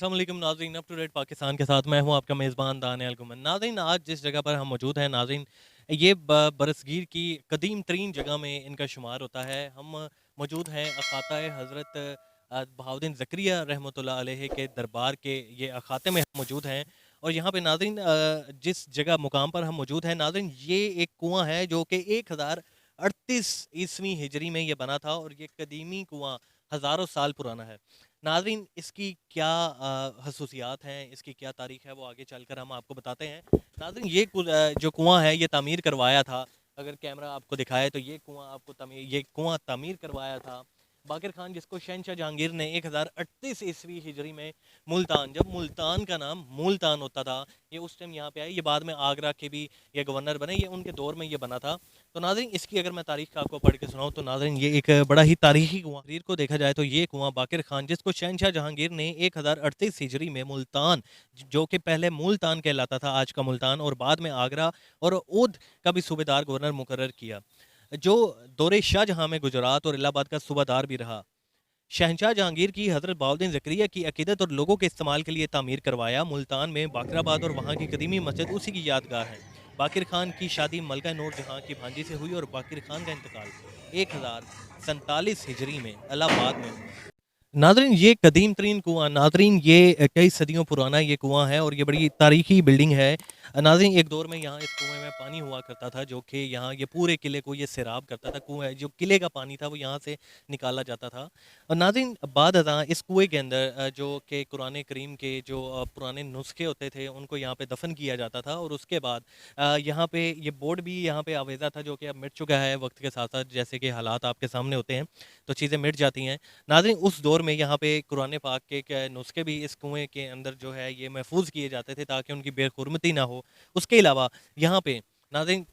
अस्सलाम वालेकुम नाज़रीन, अप टू डेट पाकिस्तान के साथ मैं हूं आपका मेज़बान दानियाल गुमन। नाज़रीन, आज जिस जगह पर हम मौजूद हैं नाज़रीन, ये बरसगीर की कदीम तरीन जगह में इनका शुमार होता है। हम मौजूद हैं अखाता हज़रत बहाउद्दीन ज़करिया रहमतुल्लाह अलैह के दरबार के ये अखाते में हम मौजूद हैं। और यहाँ पे नाज़रीन, जिस जगह मुकाम पर हम मौजूद हैं नाज़रीन, ये एक कुआँ है जो कि 1038 ईस्वी हिजरी में ये बना था और ये कदीमी कुआँ हज़ारों साल पुराना है। नाज़रीन, इसकी क्या खसूसियात हैं, इसकी क्या तारीख़ है, वो आगे चलकर हम आपको बताते हैं। नाज़रीन, ये जो कुआँ है ये तामीर करवाया था, अगर कैमरा आपको दिखाए तो ये कुआँ तामीर करवाया था बाक़िर ख़ान, जिसको शहनशाह जहांगीर ने 1038 ईस्वी हिजरी में मुल्तान, जब मुल्तान का नाम मुल्तान होता था, ये उस टाइम यहाँ पे आए। ये बाद में आगरा के भी ये गवर्नर बने, ये उनके दौर में ये बना था। तो नाज़रीन, इसकी अगर मैं तारीख़ आपको पढ़ के सुनाऊँ तो नाज़रीन, ये एक बड़ा ही तारीख़ी कुआँ तहरीर को देखा जाए तो ये कुआँ बाक़िर ख़ान, जिसको शहनशाह जहांगीर ने 1038 हिजरी में मुल्तान, जो कि पहले मुल्तान कहलाता था, आज का मुल्तान, और बाद में आगरा और ओध का भी सूबेदार गवर्नर मुकर्रर किया, जो दौरे शाहजहाँ में गुजरात और इलाहाबाद का सूबादार भी रहा। शहनशाह जहांगीर की हज़रत बहाउद्दीन ज़करिया की अकीदत और लोगों के इस्तेमाल के लिए तामीर करवाया। मुल्तान में बाकराबाद और वहाँ की कदीमी मस्जिद उसी की यादगार है। बाकिर खान की शादी मलका नूर जहाँ की भांजी से हुई और बाकिर खान का इंतकाल 1047 हिजरी में इलाहाबाद में हुआ। नादरीन, ये कदीम तरीन कुआँ, नादरीन ये कई सदियों पुराना ये कुआँ है और ये बड़ी तारीखी बिल्डिंग है। नादरीन, एक दौर में यहाँ इस कुएँ में पानी हुआ करता था, जो कि यहाँ ये पूरे किले को ये सैराब करता था। कुएँ जो किले का पानी था वो यहाँ से निकाला जाता था। और नादरीन, बाद अज़ां इस कुएँ के अंदर जो कि कुरान करीम के जो पुराने नुस्खे होते थे उनको यहाँ पे दफ़न किया जाता था। और उसके बाद यहाँ पे ये बोर्ड भी यहाँ पे आवेज़ा था, जो कि अब मिट चुका है वक्त के साथ साथ, जैसे कि हालात आपके सामने होते हैं तो चीज़ें मिट जाती हैं। नाज़रीन, उस दौर में यहाँ पे कुरान पाक के नुस्खे भी इस कुएँ के अंदर जो है ये महफूज़ किए जाते थे, ताकि उनकी बेहुरमती ना हो। उसके अलावा यहाँ पे नाज़रीन,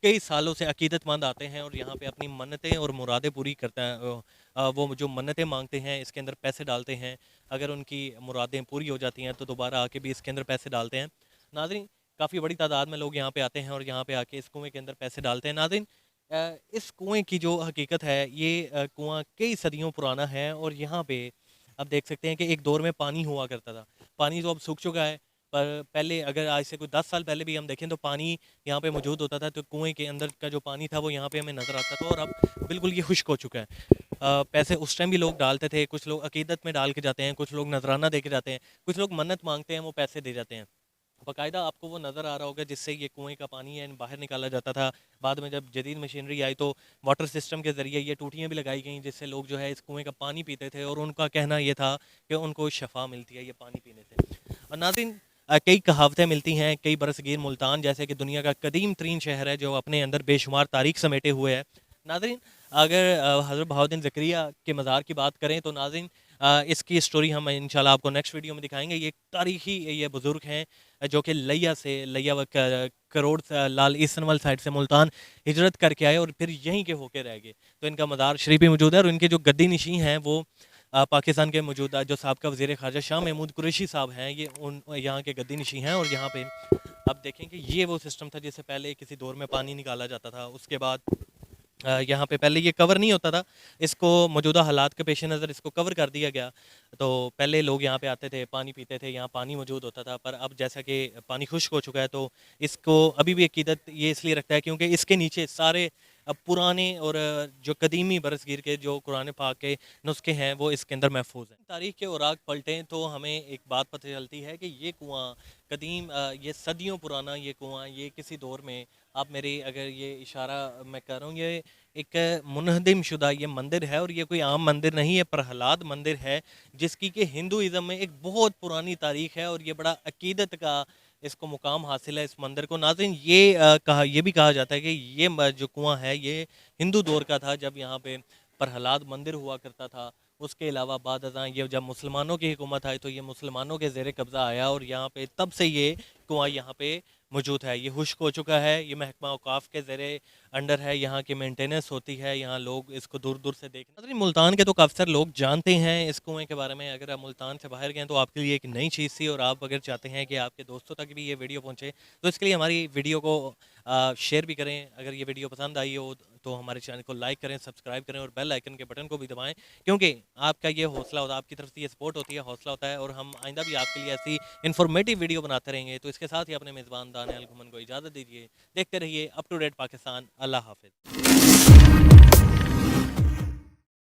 कई सालों से अकीदतमंद आते हैं और यहाँ पे अपनी मन्नतें और मुरादें पूरी करते हैं। वो जो मन्नतें मांगते हैं इसके अंदर पैसे डालते हैं। अगर उनकी मुरादें पूरी हो जाती हैं तो दोबारा आके भी इसके अंदर पैसे डालते हैं। नाज़रीन, काफ़ी बड़ी तादाद में लोग यहाँ पे आते हैं और यहाँ पे आके इस कुएँ के अंदर पैसे डालते हैं। नाज़रीन, इस कुएँ की जो हकीकत है, ये कुआँ कई सदियों पुराना है और यहाँ पे आप देख सकते हैं कि एक दौर में पानी हुआ करता था। पानी तो अब सूख चुका है, पर पहले अगर आज से कोई 10 साल पहले भी हम देखें तो पानी यहाँ पे मौजूद होता था। तो कुएँ के अंदर का जो पानी था वो यहाँ पे हमें नज़र आता था और अब बिल्कुल ये खुश्क हो चुका है। पैसे उस टाइम भी लोग डालते थे, कुछ लोग अकीदत में डाल के जाते हैं, कुछ लोग नजराना दे के जाते हैं, कुछ लोग मन्नत मांगते हैं, वो पैसे दे जाते हैं। बाकायदा आपको वो नज़र आ रहा होगा जिससे ये कुएँ का पानी है बाहर निकाला जाता था। बाद में जब जदीद मशीनरी आई तो वाटर सिस्टम के ज़रिए ये टूटियाँ भी लगाई गईं, जिससे लोग जो है इस कुएँ का पानी पीते थे और उनका कहना ये था कि उनको शफ़ा मिलती है ये पानी पीने से। और नाज़रीन, कई कहावतें मिलती हैं, कई बरसगीर मुल्तान जैसे कि दुनिया का कदीम तरीन शहर है जो अपने अंदर बेशुमार तारीख समेटे हुए है। नाज़रीन, अगर हज़रत बहाउद्दीन ज़करिया के मज़ार की बात करें तो नाज़रीन, इसकी स्टोरी हम इंशाल्लाह आपको नेक्स्ट वीडियो में दिखाएँगे। ये तारीखी ये बुज़ुर्ग हैं, जो कि लिया व करोड़ लाल ईसनवल साइड से मुल्तान हिजरत करके आए और फिर यहीं के होके रह गए। तो इनका मज़ार शरीफ भी मौजूद है और इनके जो गद्दी नशीं हैं वो पाकिस्तान के मौजूदा जो साबका वज़ीर ख़ारजा शाह महमूद कुरैशी साहब हैं, ये उन यहाँ के गद्दी नशीं हैं। और यहाँ पे आप देखें कि ये वो सिस्टम था जिससे पहले किसी दौर में पानी निकाला जाता था। उसके बाद यहाँ पे पहले ये कवर नहीं होता था, इसको मौजूदा हालात के पेश नज़र इसको कवर कर दिया गया। तो पहले लोग यहाँ पे आते थे, पानी पीते थे, यहाँ पानी मौजूद होता था। पर अब जैसा कि पानी खुश्क हो चुका है तो इसको अभी भी अकीदत ये इसलिए रखता है क्योंकि इसके नीचे सारे पुराने और जो कदीमी बरसगीर के जो कुरान पाक के नुस्खे हैं वो इसके अंदर महफूज हैं। तारीख के औराक पलटें तो हमें एक बात पता चलती है कि ये कुआँ कदीम, ये सदियों पुराना ये कुआँ, ये किसी दौर में, आप मेरी अगर ये इशारा मैं कर रहा हूँ, ये एक मुनहदिम शुदा ये मंदिर है और ये कोई आम मंदिर नहीं है, प्रहलाद मंदिर है, जिसकी कि हिंदुइज़्म में एक बहुत पुरानी तारीख है और ये बड़ा अकीदत का इसको मुकाम हासिल है इस मंदिर को। नाज़रीन, ये भी कहा जाता है कि ये जो कुआँ है ये हिंदू दौर का था, जब यहाँ पे प्रहलाद मंदिर हुआ करता था। उसके अलावा बाद अज़ां ये जब मुसलमानों की हुकूमत आई तो ये मुसलमानों के ज़ेर कब्ज़ा आया और यहाँ पे तब से ये कुआँ यहाँ पे मौजूद है। ये खुश्क हो चुका है, ये महकमा औकाफ के ज़ेरे अंडर है, यहाँ की मेंटेनेंस होती है, यहाँ लोग इसको दूर-दूर से देख नाज़रीन मुल्तान के तो काफ़ी सारे लोग जानते हैं इस कुएँ के बारे में। अगर आप मुल्तान से बाहर गए तो आपके लिए एक नई चीज़ थी और आप अगर चाहते हैं कि आपके दोस्तों तक भी ये वीडियो पहुँचे, तो इसके लिए हमारी वीडियो को शेयर भी करें। अगर ये वीडियो पसंद आई हो तो हमारे चैनल को लाइक करें, सब्सक्राइब करें और बेल आइकन के बटन को भी दबाएँ, क्योंकि आपका ये हौसला होता है, आपकी तरफ से ये सपोर्ट होती है, हौसला होता है और हम आइंदा भी आपके लिए ऐसी इन्फॉर्मेटिव वीडियो बनाते रहेंगे। तो इसके साथ ही अपने मेज़बान दानियाल घुमन को इजाज़त दीजिए। देखते रहिए अप टू डेट पाकिस्तान। अल्लाह हाफ़िज़।